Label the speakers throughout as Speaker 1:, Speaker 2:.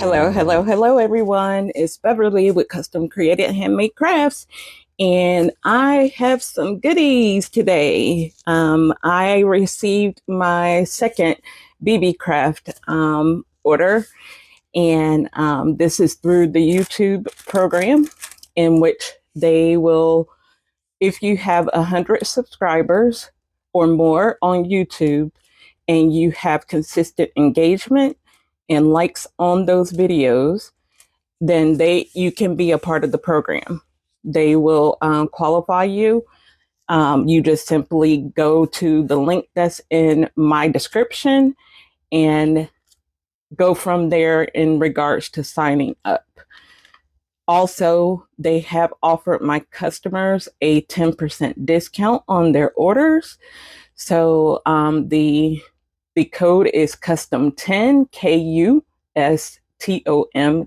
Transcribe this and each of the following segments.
Speaker 1: Hello, hello, hello, everyone. It's Beverly with Custom Created Handmade Crafts, and I have some goodies today. I received my second BeeBeeCraft order, and this is through the YouTube program, in which they will, if you have 100 subscribers or more on YouTube, and you have consistent engagement and likes on those videos, then you can be a part of the program. They will qualify you. You just simply go to the link that's in my description and go from there in regards to signing up. Also, they have offered my customers a 10% discount on their orders. So the code is custom 10, KUSTOM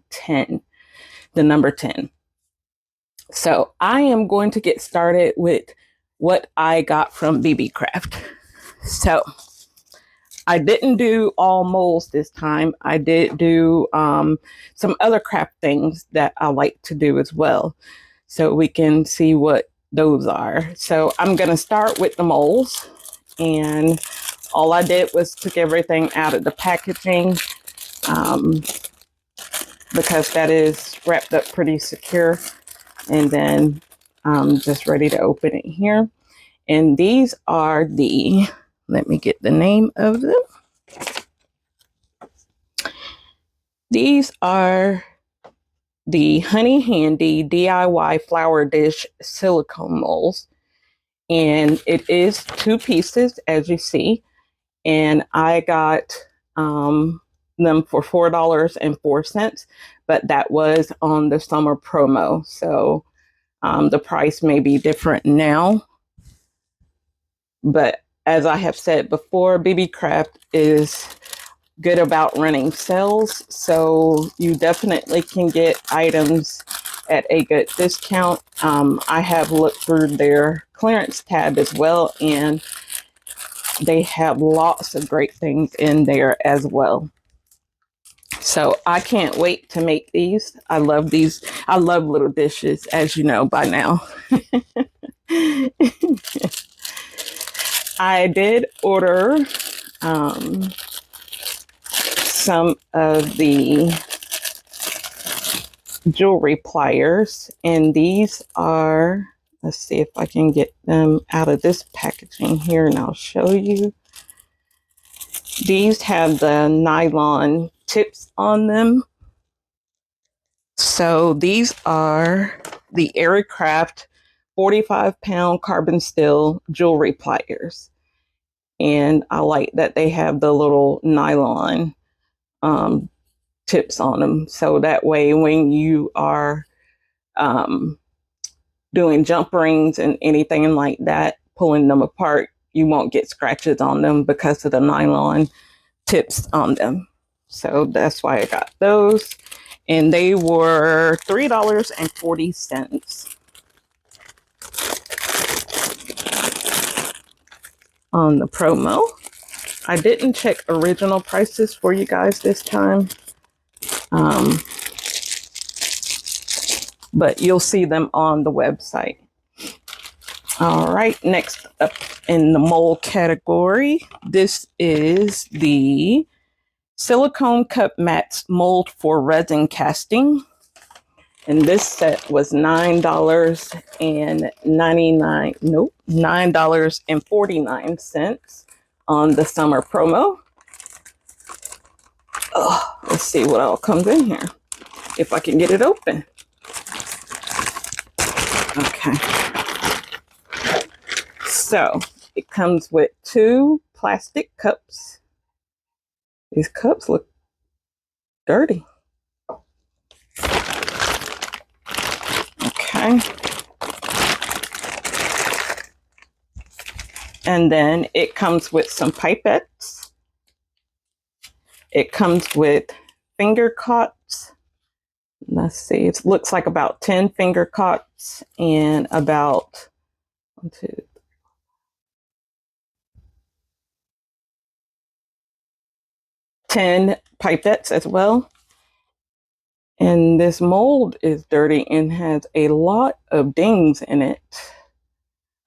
Speaker 1: 10, the number 10. So I am going to get started with what I got from BeeBeeCraft. So I didn't do all molds this time. I did do some other craft things that I like to do as well. So we can see what those are. So I'm going to start with the molds. And all I did was took everything out of the packaging because that is wrapped up pretty secure. And then I'm just ready to open it here. And these are let me get the name of them. These are the Honey Handy DIY flower dish silicone molds. And it is 2 pieces, as you see. And I got them for $4.04, but that was on the summer promo. So the price may be different now. But as I have said before, BeeBeeCraft is good about running sales. So you definitely can get items at a good discount. I have looked through their clearance tab as well, and they have lots of great things in there as well. So I can't wait to make these. I love these. I love little dishes, as you know by now. I did order some of the jewelry pliers, and these are, let's see if I can get them out of this packaging here and I'll show you. These have the nylon tips on them. So these are the Acrylic 45-pound carbon steel jewelry pliers. And I like that they have the little nylon tips on them. So that way when you are doing jump rings and anything like that, pulling them apart, you won't get scratches on them because of the nylon tips on them. So that's why I got those. And they were $3.40 on the promo. I didn't check original prices for you guys this time. But you'll see them on the website. All right, next up in the mold category, this is the Silicone Cup Mats mold for resin casting. And this set was $9.49 on the summer promo. Oh, let's see what all comes in here, if I can get it open. Okay. So it comes with 2 plastic cups. These cups look dirty. Okay. And then it comes with some pipettes. It comes with finger cots. Let's see, it looks like about 10 finger cots and about 10 pipettes as well. And this mold is dirty and has a lot of dings in it.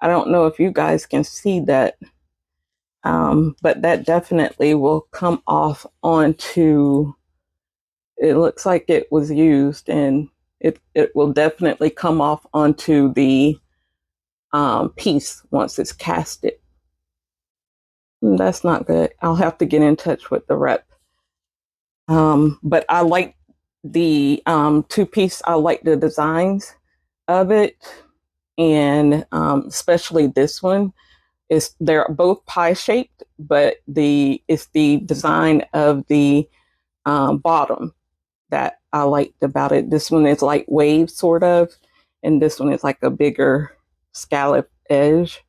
Speaker 1: I don't know if you guys can see that, but that definitely will come off onto, it looks like it was used, and it will definitely come off onto the piece once it's casted. That's not good. I'll have to get in touch with the rep. But I like the two-piece. I like the designs of it, and especially this one. They're both pie shaped, but it's the design of the bottom that I liked about it. This one is like wave sort of, and this one is like a bigger scallop edge,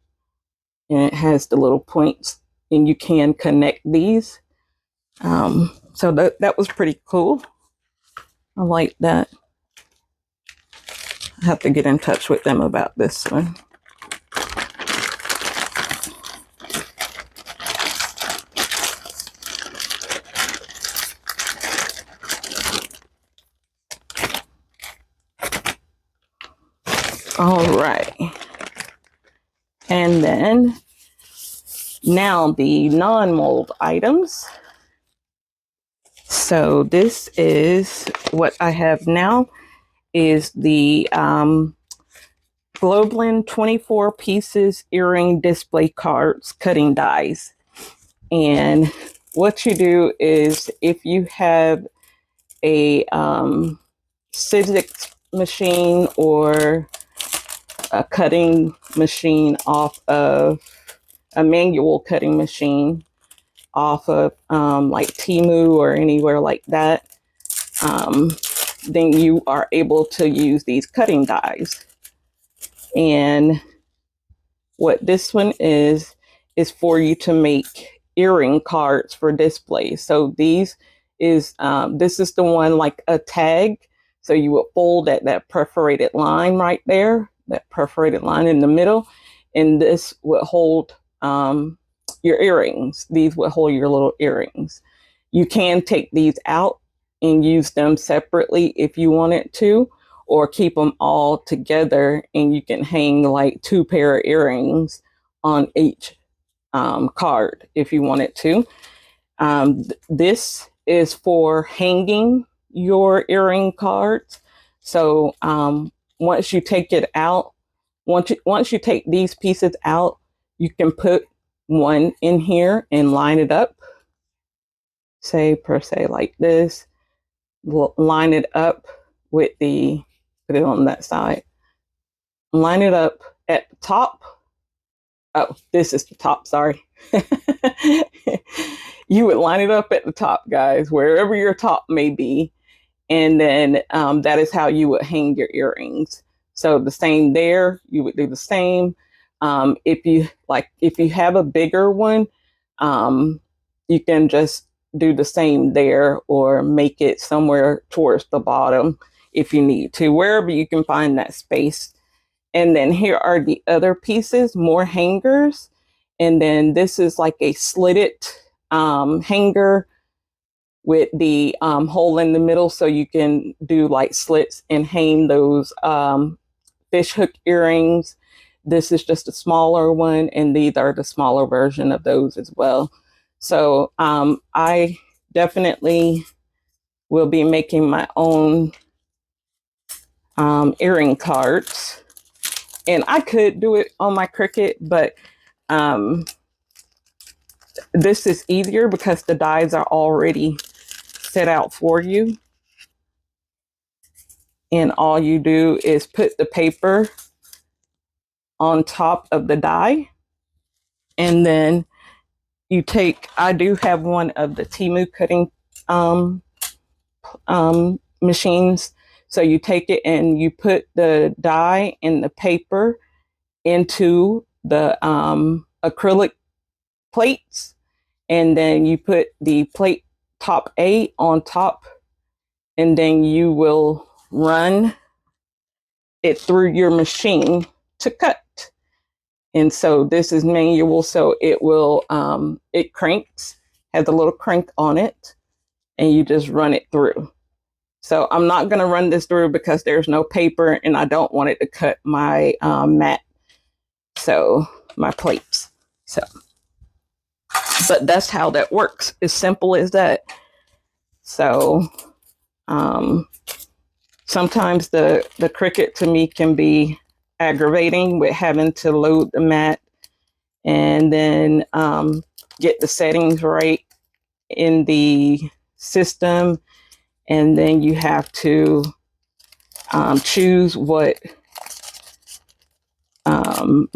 Speaker 1: and it has the little points, and you can connect these. So that was pretty cool. I like that. I have to get in touch with them about this one. All right. And then now the non-mold items. So this is what I have now is the Globelin 24 pieces earring display cards cutting dies. And what you do is if you have a Sizzix machine or a cutting machine off of a manual cutting machine off of like Temu or anywhere like that, then you are able to use these cutting dies. And what this one is for you to make earring cards for display. So this is the one like a tag. So you would fold that perforated line right there, that perforated line in the middle, and this would hold your earrings. These would hold your little earrings. You can take these out and use them separately if you wanted to, or keep them all together, and you can hang like 2 pair of earrings on each card if you wanted to. This is for hanging your earring cards. So once you take it out, once you take these pieces out, you can put one in here and line it up, say per se like this. Line it up with put it on that side. Line it up at the top. Oh, this is the top, sorry. You would line it up at the top, guys, wherever your top may be. And then that is how you would hang your earrings. So the same there, you would do the same. If you have a bigger one, you can just do the same there, or make it somewhere towards the bottom if you need to, wherever you can find that space. And then here are the other pieces, more hangers. And then this is like a slitted hanger with the hole in the middle, so you can do like slits and hang those fish hook earrings. This is just a smaller one, and these are the smaller version of those as well. So I definitely will be making my own earring cards. And I could do it on my Cricut, but this is easier because the dies are already set out for you. And all you do is put the paper on top of the die. And then you take, I do have one of the Temu cutting machines. So you take it and you put the die and the paper into the acrylic plates, and then you put the plate top A on top, and then you will run it through your machine to cut. And so this is manual, so it will it cranks, has a little crank on it, and you just run it through. So I'm not going to run this through because there's no paper and I don't want it to cut my mat. So my plates. So, but that's how that works. As simple as that. So, sometimes the Cricut to me can be aggravating with having to load the mat and then get the settings right in the system. And then you have to choose what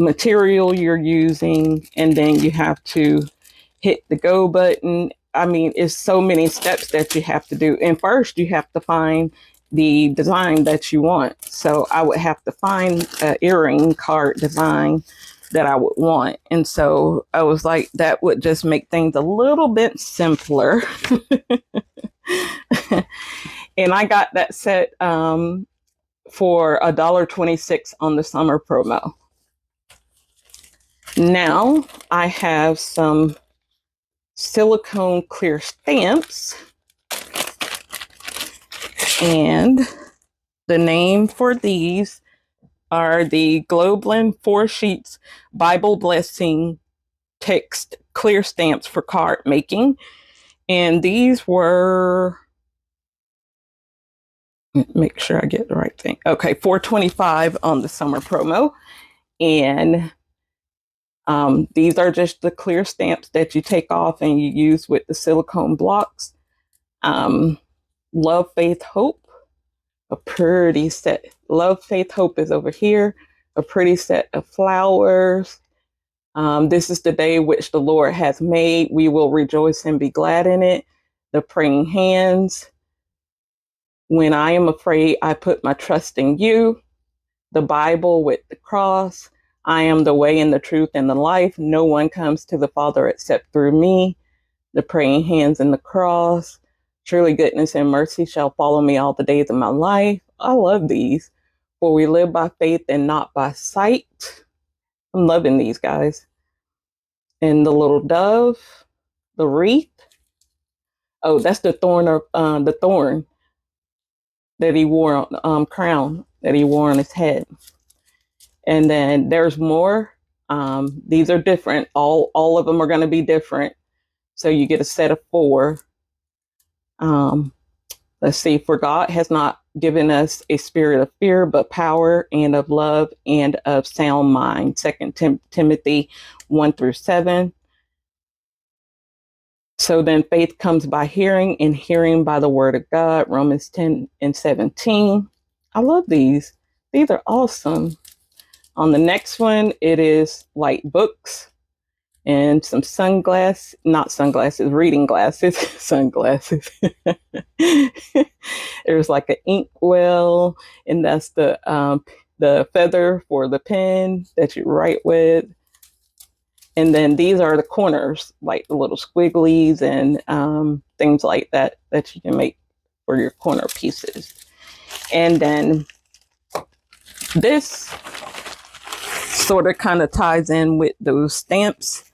Speaker 1: material you're using, and then you have to hit the go button. I mean, it's so many steps that you have to do. And first you have to find the design that you want. So I would have to find an earring card design that I would want. And so I was like, that would just make things a little bit simpler. And I got that set for $1.26 on the summer promo. Now I have some silicone clear stamps, and the name for these are the Globlin 4 Sheets Bible Blessing Text Clear Stamps for card making. And these were, make sure I get the right thing. Okay, $4.25 on the summer promo. And these are just the clear stamps that you take off and you use with the silicone blocks. Love, Faith, Hope, a pretty set. Love, Faith, Hope is over here. A pretty set of flowers. This is the day which the Lord has made. We will rejoice and be glad in it. The praying hands. When I am afraid, I put my trust in you. The Bible with the cross. I am the way and the truth and the life. No one comes to the Father except through me. The praying hands and the cross. Surely goodness and mercy shall follow me all the days of my life. I love these. For we live by faith and not by sight. I'm loving these, guys. And the little dove, the wreath. Oh, that's the thorn that he wore on crown that he wore on his head. And then there's more. These are different. All of them are going to be different. So you get a set of 4. Let's see. For God has not given us a spirit of fear, but power and of love and of sound mind. 2 Timothy 1-7. So then faith comes by hearing, and hearing by the word of God. Romans 10:17. I love these. These are awesome. On the next one, it is light books and some reading glasses, sunglasses. There's like an ink well, and that's the feather for the pen that you write with. And then these are the corners, like the little squigglies and things like that you can make for your corner pieces. And then this sort of kind of ties in with those stamps.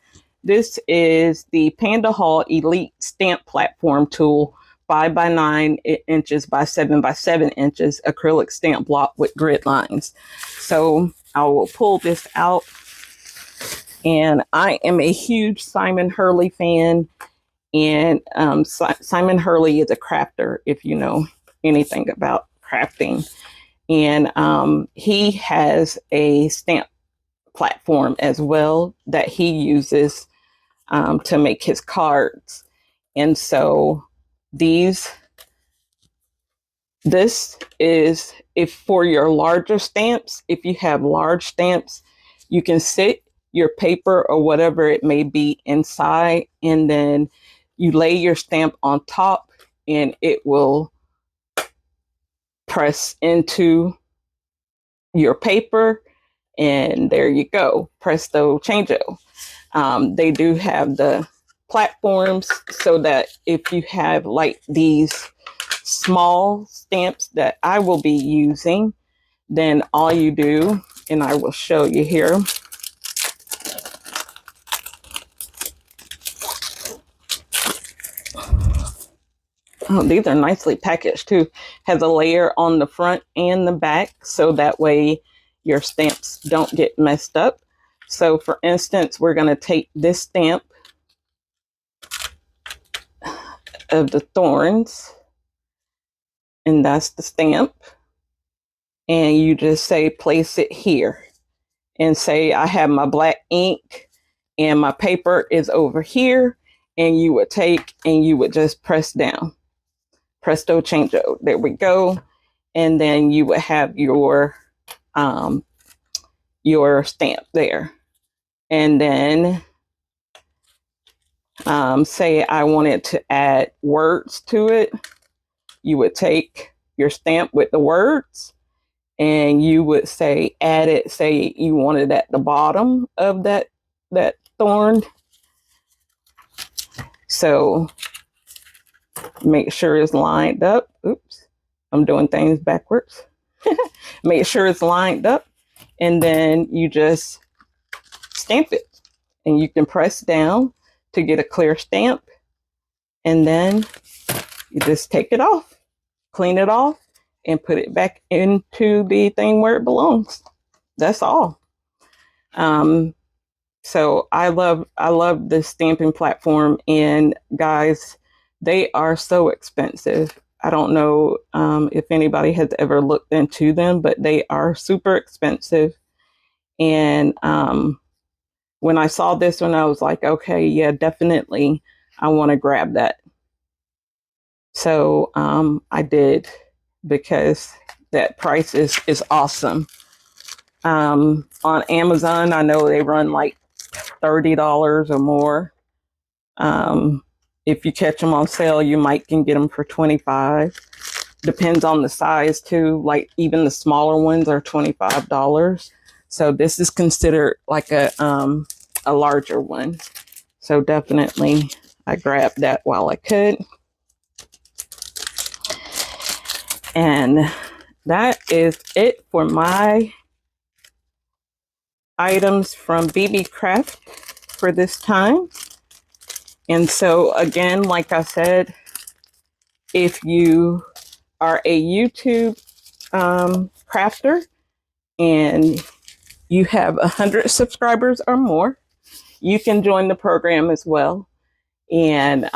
Speaker 1: This is the Panda Hall Elite Stamp Platform Tool, 5 by 9 inches by 7 by 7 inches acrylic stamp block with grid lines. So I will pull this out. And I am a huge Simon Hurley fan. And Simon Hurley is a crafter, if you know anything about crafting. And he has a stamp platform as well that he uses to make his cards. And so this is if for your larger stamps, if you have large stamps, you can sit your paper or whatever it may be inside, and then you lay your stamp on top and it will press into your paper, and there you go. Presto changeo. They do have the platforms so that if you have like these small stamps that I will be using, then all you do, and I will show you here. Oh, these are nicely packaged too. Has a layer on the front and the back, so that way your stamps don't get messed up. So for instance, we're going to take this stamp of the thorns, and that's the stamp. And you just say, place it here. And say, I have my black ink and my paper is over here. And you would take and you would just press down. Presto changeo. There we go. And then you would have your stamp there. And then say I wanted to add words to it. You would take your stamp with the words and you would say add it, say you want it at the bottom of that thorn. So make sure it's lined up. Oops, I'm doing things backwards. Make sure it's lined up, and then you just stamp it. And you can press down to get a clear stamp, and then you just take it off, clean it off, and put it back into the thing where it belongs. That's all. So I love this stamping platform, and guys, they are so expensive. I don't know if anybody has ever looked into them, but they are super expensive. And when I saw this one, I was like, okay, yeah, definitely, I want to grab that. So I did, because that price is awesome. On Amazon, I know they run like $30 or more. If you catch them on sale, you might can get them for $25. Depends on the size too. Like even the smaller ones are $25. So this is considered like a larger one. So definitely I grabbed that while I could. And that is it for my items from BeeBeeCraft for this time. And so again, like I said, if you are a YouTube crafter and you have 100 subscribers or more, you can join the program as well. And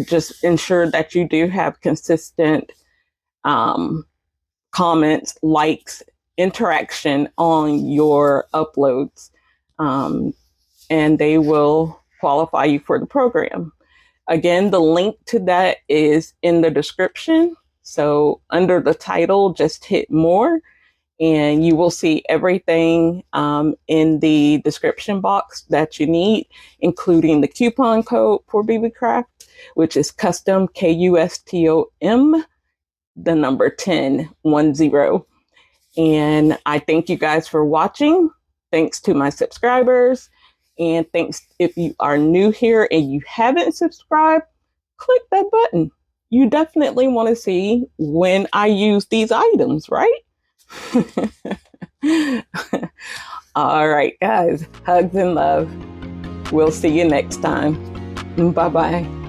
Speaker 1: just ensure that you do have consistent comments, likes, interaction on your uploads, and they will qualify you for the program. Again, the link to that is in the description. So under the title, just hit more and you will see everything in the description box that you need, including the coupon code for BeeBeeCraft, which is custom, KUSTOM, the number 1010. And I thank you guys for watching. Thanks to my subscribers. And thanks if you are new here and you haven't subscribed, click that button. You definitely want to see when I use these items, right? All right, guys. Hugs and love. We'll see you next time. Bye-bye.